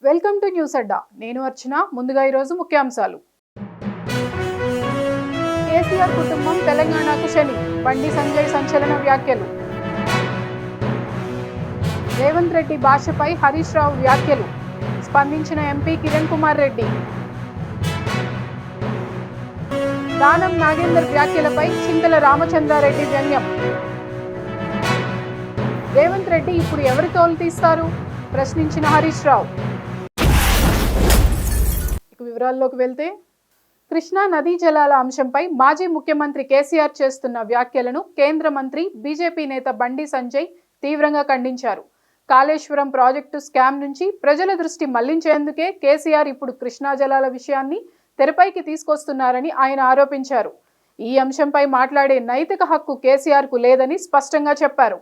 Welcome to news అడ్డా. నేను అర్చన. ముందుగా ఈరోజు ముఖ్యాంశాలు. కేసీఆర్ కుటుంబం తెలంగాణకు శని, బండి సంజయ్ సంచలన వ్యాఖ్యలు. రేవంత్ రెడ్డి భాషపై హరీష్ రావు వ్యాఖ్యలు, స్పందించిన ఎంపీ కిరణ్ కుమార్ రెడ్డి. దానం నాగేందర్ వ్యాఖ్యలపై చింతల రామచంద్రారెడ్డి వ్యంగ్యం. రేవంత్ రెడ్డి ఇప్పుడు ఎవరి తోలు తీస్తారు, ప్రశ్నించిన హరీష్ రావు. వివరాల్లోకి వెళ్తే, కృష్ణా నదీ జలాల అంశంపై మాజీ ముఖ్యమంత్రి కేసీఆర్ చేస్తున్న వ్యాఖ్యలను కేంద్ర మంత్రి బీజేపీ నేత బండి సంజయ్ తీవ్రంగా ఖండించారు. కాళేశ్వరం ప్రాజెక్టు స్కామ్ నుంచి ప్రజల దృష్టి మళ్లించేందుకే కేసీఆర్ ఇప్పుడు కృష్ణా జలాల విషయాన్ని తెరపైకి తీసుకొస్తున్నారని ఆయన ఆరోపించారు. ఈ అంశంపై మాట్లాడే నైతిక హక్కు కేసీఆర్కు లేదని స్పష్టంగా చెప్పారు.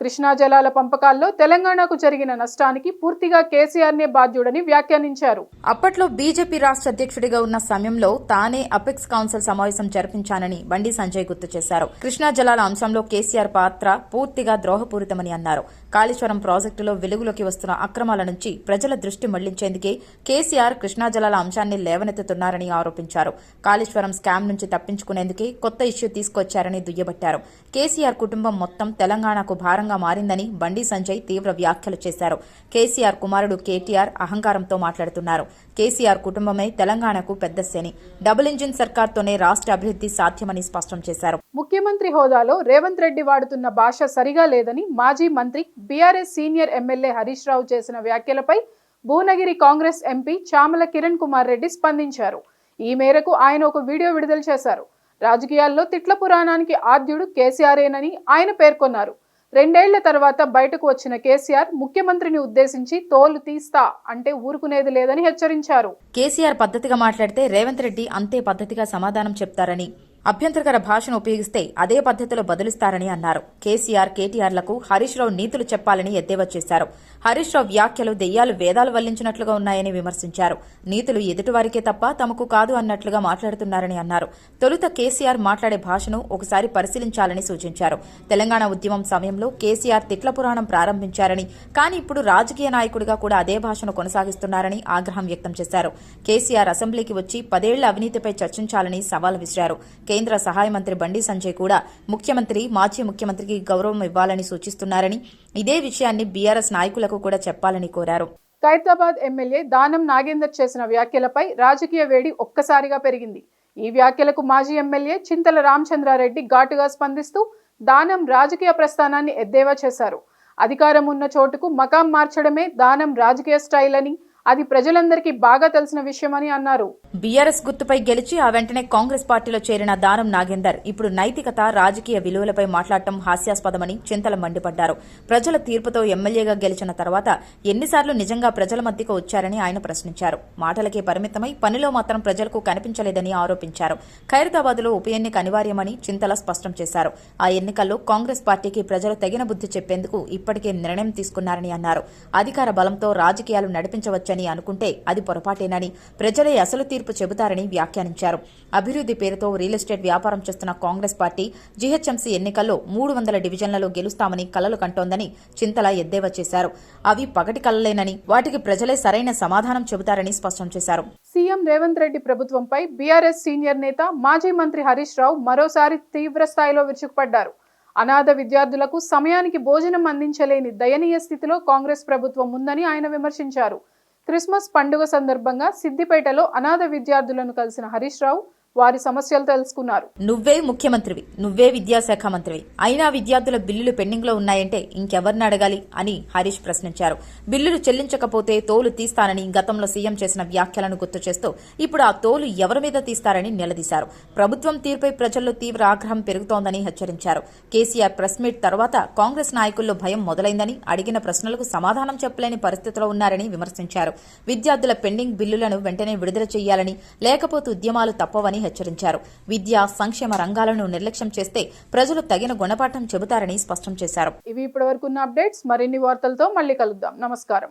కృష్ణా జలాల పంపకాల్లో తెలంగాణకు జరిగిన నష్టానికి పూర్తిగా కేసీఆర్నే బాధ్యుడని వ్యాఖ్యానించారు. అప్పట్లో బీజేపీ రాష్ట్ర అధ్యక్షుడిగా ఉన్న సమయంలో తానే అపెక్స్ కౌన్సిల్ సమావేశం జరిపించానని బండి సంజయ్ గుర్తు చేశారు. కృష్ణా జలాల అంశంలో కేసీఆర్ పాత్ర పూర్తిగా ద్రోహపూరితమని అన్నారు. కాళేశ్వరం ప్రాజెక్టులో వెలుగులోకి వస్తున్న అక్రమాల నుంచి ప్రజల దృష్టి మళ్లించేందుకే కేసీఆర్ కృష్ణా జలాల అంశాన్ని లేవనెత్తుతున్నారని ఆరోపించారు. కాళేశ్వరం స్కామ్ నుంచి తప్పించుకునేందుకే కొత్త ఇష్యూ తీసుకొచ్చారని దుయ్యబట్టారు. కేసీఆర్ కుటుంబం మొత్తం తెలంగాణకు భారంగా మారిందని బండి సంజయ్ తీవ్ర వ్యాఖ్యలు చేశారు. కేసీఆర్ కుమారుడు కేటీఆర్ అహంకారంతో మాట్లాడుతున్నారు. కేసీఆర్ కుటుంబమే తెలంగాణకు పెద్ద శని, డబుల్ ఇంజిన్ సర్కార్తోనే రాష్ట్ర అభివృద్ధి సాధ్యమని స్పష్టం చేశారు. ముఖ్యమంత్రి హోదాలో రేవంత్ రెడ్డి వాడుతున్న భాష సరిగా లేదని మాజీ మంత్రి BRS senior MLA Harish Rao చేసిన వ్యాఖ్యలపై భువనగిరి కాంగ్రెస్ ఎంపీ చామల కిరణ్ కుమార్ రెడ్డి స్పందించారు. ఈ మేరకు ఆయన ఒక వీడియో విడుదల చేశారు. రాజకీయాల్లో తిట్ల పురాణానికి ఆద్యుడు కేసీఆరేనని ఆయన పేర్కొన్నారు. 2 ఏళ్ల తర్వాత బయటకు వచ్చిన కేసీఆర్ ముఖ్యమంత్రిని ఉద్దేశించి తోలు తీస్తా అంటే ఊరుకునేది లేదని హెచ్చరించారు. కేసీఆర్ పద్ధతిగా మాట్లాడితే రేవంత్ రెడ్డి అంతే పద్ధతిగా సమాధానం చెప్తారని, అభ్యంతరకర భాషను ఉపయోగిస్తే అదే పద్ధతిలో బదులిస్తారని అన్నారు. కేసీఆర్, కేటీఆర్లకు హరీష్ రావు నీతులు చెప్పాలని ఎద్దేవా చేశారు. హరీష్ రావు వ్యాఖ్యలు దెయ్యాలు వేదాలు వల్లించినట్లుగా ఉన్నాయని విమర్శించారు. నీతులు ఎదుటివారికే తప్ప తమకు కాదు అన్నట్లుగా మాట్లాడుతున్నారని అన్నారు. తొలుత కేసీఆర్ మాట్లాడే భాషను ఒకసారి పరిశీలించాలని సూచించారు. తెలంగాణ ఉద్యమం సమయంలో కేసీఆర్ తిట్ల పురాణం ప్రారంభించారని, కానీ ఇప్పుడు రాజకీయ నాయకుడిగా కూడా అదే భాషను కొనసాగిస్తున్నారని ఆగ్రహం వ్యక్తం చేశారు. కేసీఆర్ అసెంబ్లీకి వచ్చి 10 ఏళ్ల అవినీతిపై చర్చించాలని సవాల్ విసిరారు. కేంద్ర సహాయ మంత్రి బండి సంజయ్ కూడా ముఖ్యమంత్రి, మాజీ ముఖ్యమంత్రికి గౌరవం ఇవ్వాలని సూచిస్తున్నారని, ఇదే విషయాన్ని బీఆర్ఎస్ నాయకులకు కూడా చెప్పాలని కోరారు. ఖైరతాబాద్ ఎమ్మెల్యే దానం నాగేందర్ చేసిన వ్యాఖ్యలపై రాజకీయ వేడి ఒక్కసారిగా పెరిగింది. ఈ వ్యాఖ్యలకు మాజీ ఎమ్మెల్యే చింతల రామచంద్రారెడ్డి ఘాటుగా స్పందిస్తూ దానం రాజకీయ ప్రస్థానాన్ని ఎద్దేవా చేశారు. అధికారం ఉన్న చోటుకు మకాం మార్చడమే దానం రాజకీయ స్టైల్ అని, అది ప్రజలందరికీ బాగా తెలిసిన విషయమని అన్నారు. బీఆర్ఎస్ గుర్తుపై గెలిచి ఆ వెంటనే కాంగ్రెస్ పార్టీలో చేరిన దానం నాగేందర్ ఇప్పుడు నైతికత, రాజకీయ విలువలపై మాట్లాడటం హాస్యాస్పదమని చింతల మండిపడ్డారు. ప్రజల తీర్పుతో ఎమ్మెల్యేగా గెలిచిన తర్వాత ఎన్నిసార్లు నిజంగా ప్రజల మధ్యకు వచ్చారని ఆయన ప్రశ్నించారు. మాటలకే పరిమితమై పనిలో మాత్రం ప్రజలకు కనిపించలేదని ఆరోపించారు. ఖైరతాబాద్లో ఉప ఎన్నిక అనివార్యమని చింతల స్పష్టం చేశారు. ఆ ఎన్నికల్లో కాంగ్రెస్ పార్టీకి ప్రజలు తగిన బుద్ధి చెప్పేందుకు ఇప్పటికే నిర్ణయం తీసుకున్నారని అన్నారు. అధికార బలంతో రాజకీయాలు నడిపించవచ్చని అనుకుంటే అది పొరపాటేనని, ప్రజలే అసలు తీర్పు చెబుతారని వ్యాఖ్యానించారు. అభివృద్ధి పేరుతో రియల్ ఎస్టేట్ వ్యాపారం చేస్తున్న కాంగ్రెస్ పార్టీ జీహెచ్ఎంసీ ఎన్నికల్లో 300 డివిజన్లలో గెలుస్తామని కలలు కంటోందని చింతల ఎద్దేవా చేశారు. అవి పగటి కలలేనని, వాటికి ప్రజలే సరైన సమాధానం చెబుతారని స్పష్టం చేశారు. సీఎం రేవంత్ రెడ్డి ప్రభుత్వంపై బీఆర్ఎస్ సీనియర్ నేత మాజీ మంత్రి హరీష్ రావు మరోసారి తీవ్ర స్థాయిలో విరుచుకుపడ్డారు. అనాథ విద్యార్థులకు సమయానికి భోజనం అందించలేని దయనీయ స్థితిలో కాంగ్రెస్ ప్రభుత్వం ఉందని ఆయన విమర్శించారు. క్రిస్మస్ పండుగ సందర్భంగా సిద్దిపేటలో అనాథ విద్యార్థులను కలిసిన హరీష్ రావు వారి సమస్యలు తెలుసుకున్నారు. నువ్వే ముఖ్యమంత్రివి, నువ్వే విద్యాశాఖ మంత్రివి, అయినా విద్యార్థుల బిల్లులు పెండింగ్ లో ఉన్నాయంటే ఇంకెవరిని అడగాలి అని హరీష్ ప్రశ్నించారు. బిల్లులు చెల్లించకపోతే తోలు తీస్తానని గతంలో సీఎం చేసిన వ్యాఖ్యలను గుర్తు చేస్తూ ఇప్పుడు ఆ తోలు ఎవరి మీద తీస్తారని నిలదీశారు. ప్రభుత్వం తీరుపై ప్రజల్లో తీవ్ర ఆగ్రహం పెరుగుతోందని హెచ్చరించారు. కేసీఆర్ ప్రెస్ మీట్ తర్వాత కాంగ్రెస్ నాయకుల్లో భయం మొదలైందని, అడిగిన ప్రశ్నలకు సమాధానం చెప్పలేని పరిస్థితిలో ఉన్నారని విమర్శించారు. విద్యార్థుల పెండింగ్ బిల్లులను వెంటనే విడుదల చేయాలని, లేకపోతే ఉద్యమాలు తప్పవని హెచ్చరించారు. విద్యా, సంక్షేమ రంగాలను నిర్లక్ష్యం చేస్తే ప్రజలు తగిన గుణపాఠం చెబుతారని స్పష్టం చేశారు. ఇవి ఇప్పటివరకు ఉన్న అప్డేట్స్. మరిన్ని వార్తలతో మళ్ళీ కలుద్దాం. నమస్కారం.